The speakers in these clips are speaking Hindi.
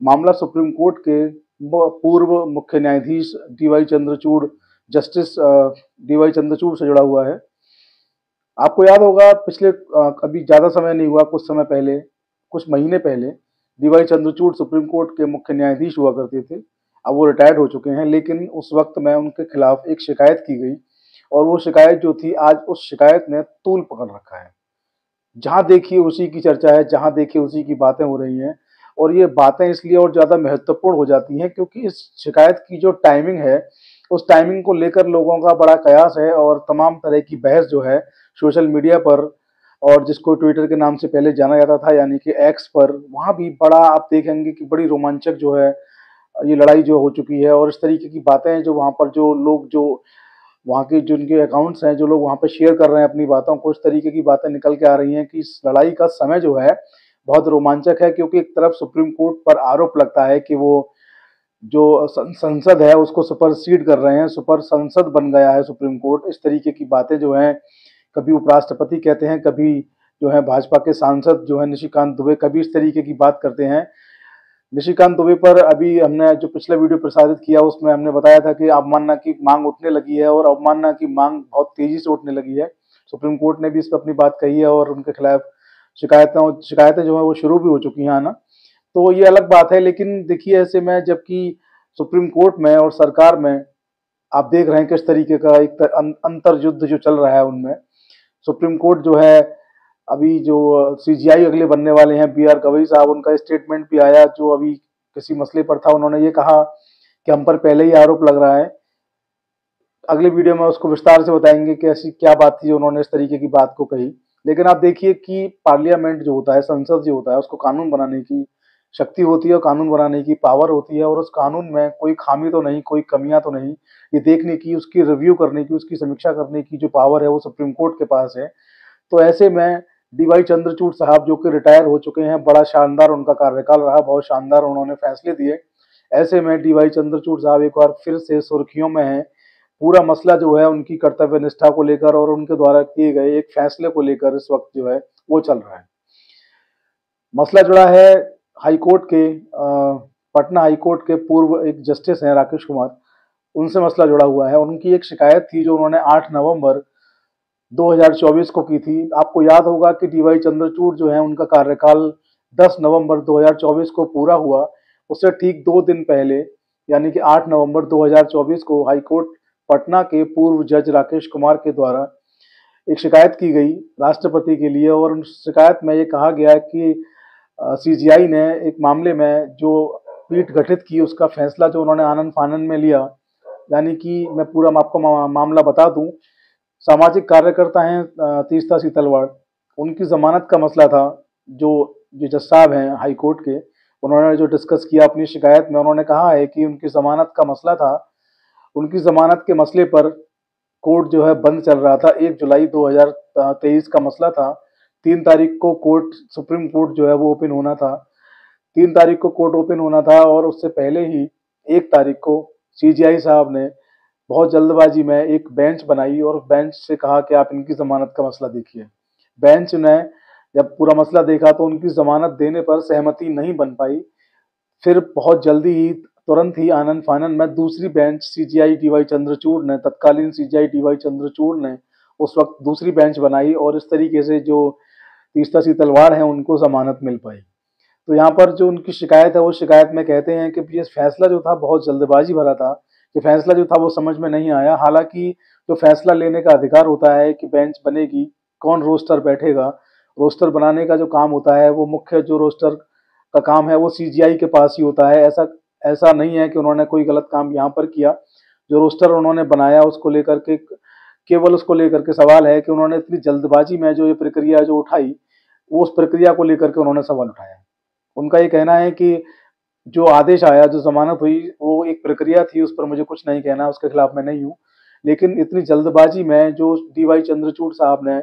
मामला सुप्रीम कोर्ट के पूर्व मुख्य न्यायाधीश डीवाई चंद्रचूड़, जस्टिस डीवाई चंद्रचूड़ से जुड़ा हुआ है। आपको याद होगा पिछले अभी ज़्यादा समय नहीं हुआ, कुछ समय पहले, कुछ महीने पहले डीवाई चंद्रचूड़ सुप्रीम कोर्ट के मुख्य न्यायाधीश हुआ करते थे। अब वो रिटायर्ड हो चुके हैं, लेकिन उस वक्त में उनके खिलाफ एक शिकायत की गई और वो शिकायत जो थी, आज उस शिकायत ने तूल पकड़ रखा है। जहाँ देखिए उसी की चर्चा है, जहाँ देखिए उसी की बातें हो रही हैं और ये बातें इसलिए और ज़्यादा महत्वपूर्ण हो जाती हैं क्योंकि इस शिकायत की जो टाइमिंग है, उस टाइमिंग को लेकर लोगों का बड़ा कयास है और तमाम तरह की बहस जो है सोशल मीडिया पर और जिसको ट्विटर के नाम से पहले जाना जाता था यानी कि एक्स पर, वहाँ भी बड़ा आप देखेंगे कि बड़ी रोमांचक जो है ये लड़ाई जो हो चुकी है और इस तरीके की बातें जो वहाँ पर जो लोग जो वहाँ के जिनके अकाउंट्स हैं, जो लोग वहाँ पे शेयर कर रहे हैं अपनी बातों को, इस तरीके की बातें निकल के आ रही हैं कि इस लड़ाई का समय जो है बहुत रोमांचक है क्योंकि एक तरफ सुप्रीम कोर्ट पर आरोप लगता है कि वो जो संसद है उसको सुपरसीड कर रहे हैं, सुपर संसद बन गया है सुप्रीम कोर्ट। इस तरीके की बातें जो हैं कभी उपराष्ट्रपति कहते हैं, कभी जो है भाजपा के सांसद जो है निशिकांत दुबे कभी इस तरीके की बात करते हैं। निशिकांत दुबे पर अभी हमने जो पिछला वीडियो प्रसारित किया उसमें हमने बताया था कि अवमानना की मांग उठने लगी है और अवमानना की मांग बहुत तेजी से उठने लगी है। सुप्रीम कोर्ट ने भी इस पर अपनी बात कही है और उनके खिलाफ शिकायतें जो है वो शुरू भी हो चुकी हैं आना। तो ये अलग बात है, लेकिन देखिए ऐसे में जबकि सुप्रीम कोर्ट में और सरकार में आप देख रहे हैं किस तरीके का एक अंतर युद्ध जो चल रहा है उनमें। सुप्रीम कोर्ट जो है अभी जो सीजीआई अगले बनने वाले हैं बी आर गवई साहब, उनका स्टेटमेंट भी आया जो अभी किसी मसले पर था। उन्होंने ये कहा कि हम पर पहले ही आरोप लग रहा है। अगले वीडियो में उसको विस्तार से बताएंगे कि ऐसी क्या बात थी जो उन्होंने इस तरीके की बात को कही। लेकिन आप देखिए कि पार्लियामेंट जो होता है, संसद जो होता है, उसको कानून बनाने की शक्ति होती है और कानून बनाने की पावर होती है और उस कानून में कोई खामी तो नहीं, कोई कमियां तो नहीं, ये देखने की, उसकी रिव्यू करने की, उसकी समीक्षा करने की जो पावर है वो सुप्रीम कोर्ट के पास है। तो ऐसे में डीवाई चंद्रचूड़ साहब जो कि रिटायर हो चुके हैं, बड़ा शानदार उनका कार्यकाल रहा, बहुत शानदार उन्होंने फैसले दिए। ऐसे में डीवाई चंद्रचूड़ साहब एक बार फिर से सुर्खियों में हैं। पूरा मसला जो है उनकी कर्तव्य निष्ठा को लेकर और उनके द्वारा किए गए एक फैसले को लेकर इस वक्त जो है वो चल रहा है। मसला जुड़ा है हाईकोर्ट के पटना हाईकोर्ट के पूर्व एक जस्टिस हैं राकेश कुमार, उनसे मसला जुड़ा हुआ है। उनकी एक शिकायत थी जो उन्होंने 8 नवंबर 2024 को की थी। आपको याद होगा कि डीवाई चंद्रचूड़ जो है उनका कार्यकाल 10 नवंबर 2024 को पूरा हुआ। उससे ठीक 2 दिन पहले यानी कि 8 नवंबर 2024 को हाईकोर्ट पटना के पूर्व जज राकेश कुमार के द्वारा एक शिकायत की गई राष्ट्रपति के लिए और उस शिकायत में ये कहा गया कि सीजीआई ने एक मामले में जो पीठ गठित की उसका फैसला जो उन्होंने आनन फानन में लिया, यानी कि मैं पूरा आपको मामला बता दूं। सामाजिक कार्यकर्ता हैं तीस्ता सीतलवाड़, उनकी जमानत का मसला था। जो जो जज साहब हैं हाई कोर्ट के, उन्होंने जो डिस्कस किया अपनी शिकायत में, उन्होंने कहा है कि उनकी जमानत का मसला था। उनकी जमानत के मसले पर कोर्ट जो है बंद चल रहा था। 1 जुलाई 2023 का मसला था। 3 तारीख को कोर्ट सुप्रीम कोर्ट जो है वो ओपन होना था। 3 तारीख को कोर्ट ओपन होना था और उससे पहले ही 1 तारीख को सीजीआई साहब ने बहुत जल्दबाजी में एक बेंच बनाई और बेंच से कहा कि आप इनकी जमानत का मसला देखिए। बेंच ने जब पूरा मसला देखा तो उनकी जमानत देने पर सहमति नहीं बन पाई। फिर बहुत जल्दी ही तुरंत ही आनन फानन में दूसरी बेंच सीजीआई डीवाई चंद्रचूड़ ने, तत्कालीन सीजीआई डीवाई चंद्रचूड़ ने उस वक्त दूसरी बेंच बनाई और इस तरीके से जो तीस्ता सीतलवाड़ हैं उनको जमानत मिल पाई। तो यहाँ पर जो उनकी शिकायत है वो शिकायत में कहते हैं कि ये फैसला जो था बहुत जल्दबाजी भरा था, ये फैसला जो था वो समझ में नहीं आया। हालांकि जो फैसला लेने का अधिकार होता है कि बेंच बनेगी, कौन रोस्टर बैठेगा, रोस्टर बनाने का जो काम होता है वो मुख्य जो रोस्टर का काम है वो सीजीआई के पास ही होता है। ऐसा ऐसा नहीं है कि उन्होंने कोई गलत काम यहाँ पर किया। जो रोस्टर उन्होंने बनाया उसको लेकर के केवल उसको लेकर के सवाल है कि उन्होंने इतनी जल्दबाजी में जो ये प्रक्रिया जो उठाई, वो उस प्रक्रिया को लेकर के उन्होंने सवाल उठाया। उनका ये कहना है कि जो आदेश आया, जो जमानत हुई, वो एक प्रक्रिया थी, उस पर मुझे कुछ नहीं कहना, उसके खिलाफ मैं नहीं हूँ। लेकिन इतनी जल्दबाजी में जो डीवाई चंद्रचूड़ साहब ने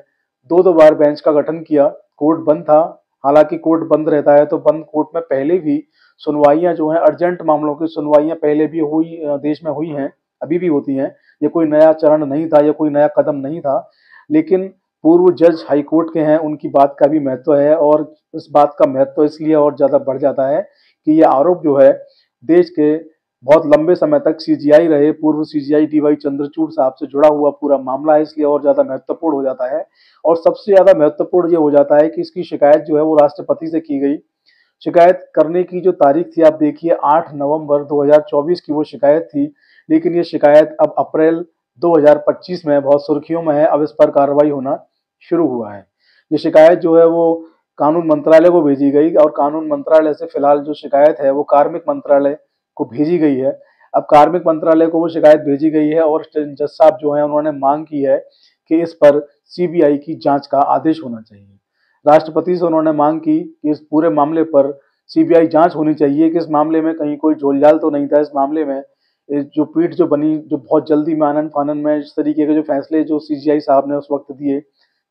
2-2 बार बेंच का गठन किया, कोर्ट बंद था। हालांकि कोर्ट बंद रहता है तो बंद कोर्ट में पहले भी सुनवाइयां जो हैं, अर्जेंट मामलों की सुनवाइयां पहले भी हुई, देश में हुई हैं, अभी भी होती हैं। ये कोई नया चरण नहीं था, ये कोई नया कदम नहीं था। लेकिन पूर्व जज हाई कोर्ट के हैं, उनकी बात का भी महत्व है और इस बात का महत्व इसलिए और ज़्यादा बढ़ जाता है कि ये आरोप जो है देश के बहुत लंबे समय तक सीजीआई रहे पूर्व सीजीआई डीवाई चंद्रचूड़ साहब से जुड़ा हुआ पूरा मामला है, इसलिए और ज्यादा महत्वपूर्ण हो जाता है। और सबसे ज्यादा महत्वपूर्ण ये हो जाता है कि इसकी शिकायत जो है वो राष्ट्रपति से की गई। शिकायत करने की जो तारीख थी आप देखिए 8 नवंबर 2024 की वो शिकायत थी, लेकिन ये शिकायत अब अप्रैल 2025 में बहुत सुर्खियों में है। अब इस पर कार्रवाई होना शुरू हुआ है। ये शिकायत जो है वो कानून मंत्रालय को भेजी गई और कानून मंत्रालय से फिलहाल जो शिकायत है वो कार्मिक मंत्रालय को भेजी गई है। अब कार्मिक मंत्रालय को वो शिकायत भेजी गई है और जज साहब जो है उन्होंने मांग की है कि इस पर सीबीआई की जांच का आदेश होना चाहिए। राष्ट्रपति से उन्होंने मांग की कि इस पूरे मामले पर सीबीआई जांच होनी चाहिए कि इस मामले में कहीं कोई झोलझाल तो नहीं था। इस मामले में जो पीठ जो बनी, जो बहुत जल्दी में आनन फानन में इस तरीके के जो फैसले जो सीजीआई साहब ने उस वक्त दिए,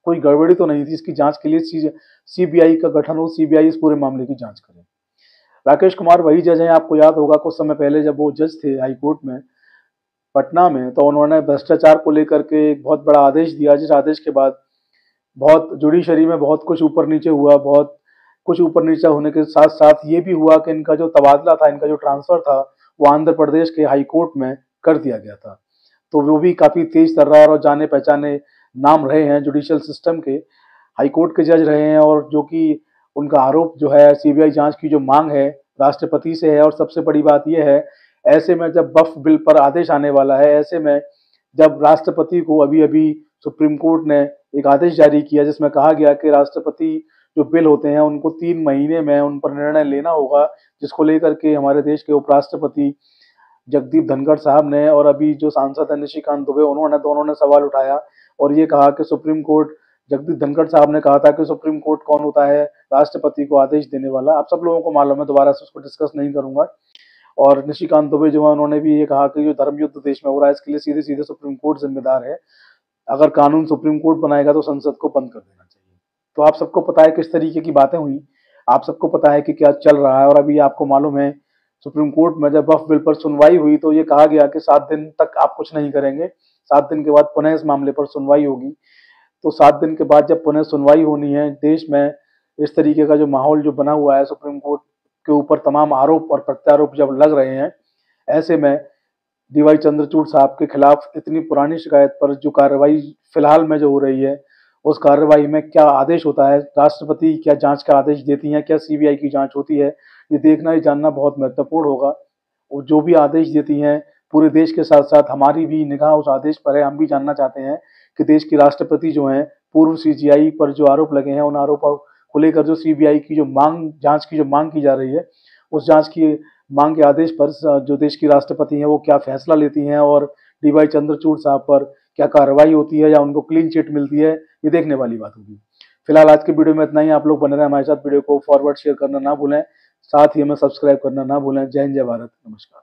कोई गड़बड़ी तो नहीं थी। इसकी जांच के लिए सीबीआई का गठन हो, सीबीआई इस पूरे मामले की जांच करे। राकेश कुमार वही जज हैं, आपको याद होगा कुछ समय पहले जब वो जज थे हाई कोर्ट में पटना में, तो उन्होंने भ्रष्टाचार को लेकर के एक बहुत बड़ा आदेश दिया, जिस आदेश के बाद बहुत जुडिशरी में बहुत कुछ ऊपर नीचे हुआ। बहुत कुछ ऊपर नीचे होने के साथ साथ ये भी हुआ कि इनका जो तबादला था, इनका जो ट्रांसफर था वो आंध्र प्रदेश के हाई कोर्ट में कर दिया गया था। तो वो भी काफी तेज तर्रार और जाने पहचाने नाम रहे हैं जुडिशियल सिस्टम के, हाई कोर्ट के जज रहे हैं। और जो कि उनका आरोप जो है सीबीआई जांच की जो मांग है राष्ट्रपति से है। और सबसे बड़ी बात यह है, ऐसे में जब वक्फ बिल पर आदेश आने वाला है, ऐसे में जब राष्ट्रपति को अभी अभी सुप्रीम कोर्ट ने एक आदेश जारी किया जिसमें कहा गया कि राष्ट्रपति जो बिल होते हैं उनको 3 महीने में उन पर निर्णय लेना होगा, जिसको लेकर के हमारे देश के उपराष्ट्रपति जगदीप धनखड़ साहब ने और अभी जो सांसद है निशिकांत दुबे, उन्होंने दोनों ने सवाल उठाया और ये कहा कि सुप्रीम कोर्ट, जगदीप धनखड़ साहब ने कहा था कि सुप्रीम कोर्ट कौन होता है राष्ट्रपति को आदेश देने वाला। आप सब लोगों को मालूम है, दोबारा से उसको डिस्कस नहीं करूंगा। और निशिकांत दुबे जो है उन्होंने भी ये कहा कि जो धर्म युद्ध देश में हो रहा है इसके लिए सीधे सीधे सुप्रीम कोर्ट जिम्मेदार है। अगर कानून सुप्रीम कोर्ट बनाएगा तो संसद को बंद कर देना चाहिए। तो आप सबको पता है किस तरीके की बातें हुई, आप सबको पता है कि क्या चल रहा है। और अभी आपको मालूम है सुप्रीम कोर्ट में जब वक्फ बिल पर सुनवाई हुई तो ये कहा गया कि 7 दिन तक आप कुछ नहीं करेंगे, 7 दिन के बाद पुनः इस मामले पर सुनवाई होगी। तो 7 दिन के बाद जब पुनः सुनवाई होनी है, देश में इस तरीके का जो माहौल जो बना हुआ है, सुप्रीम कोर्ट के ऊपर तमाम आरोप और प्रत्यारोप जब लग रहे हैं, ऐसे में डीवाई चंद्रचूड़ साहब के खिलाफ इतनी पुरानी शिकायत पर जो कार्रवाई फिलहाल में जो हो रही है, उस कार्रवाई में क्या आदेश होता है, राष्ट्रपति क्या जांच का आदेश देती हैं, क्या सीबीआई की जांच होती है, ये देखना ही जानना बहुत महत्वपूर्ण होगा। और जो भी आदेश देती हैं, पूरे देश के साथ साथ हमारी भी निगाह उस आदेश पर है। हम भी जानना चाहते हैं कि देश की राष्ट्रपति जो हैं, पूर्व सीजीआई पर जो आरोप लगे हैं, उन आरोपों को लेकर जो सीबीआई की जो मांग, जांच की जो मांग की जा रही है, उस जांच की मांग के आदेश पर जो देश की राष्ट्रपति हैं वो क्या फैसला लेती हैं और डीवाई चंद्रचूड़ साहब पर क्या कार्रवाई होती है या उनको क्लीन चिट मिलती है, ये देखने वाली बात होगी। फिलहाल आज के वीडियो में इतना ही। आप लोग बने रहें हमारे साथ, वीडियो को फॉरवर्ड शेयर करना ना भूलें, साथ ही हमें सब्सक्राइब करना ना भूलें। जय हिंद, जय भारत, नमस्कार।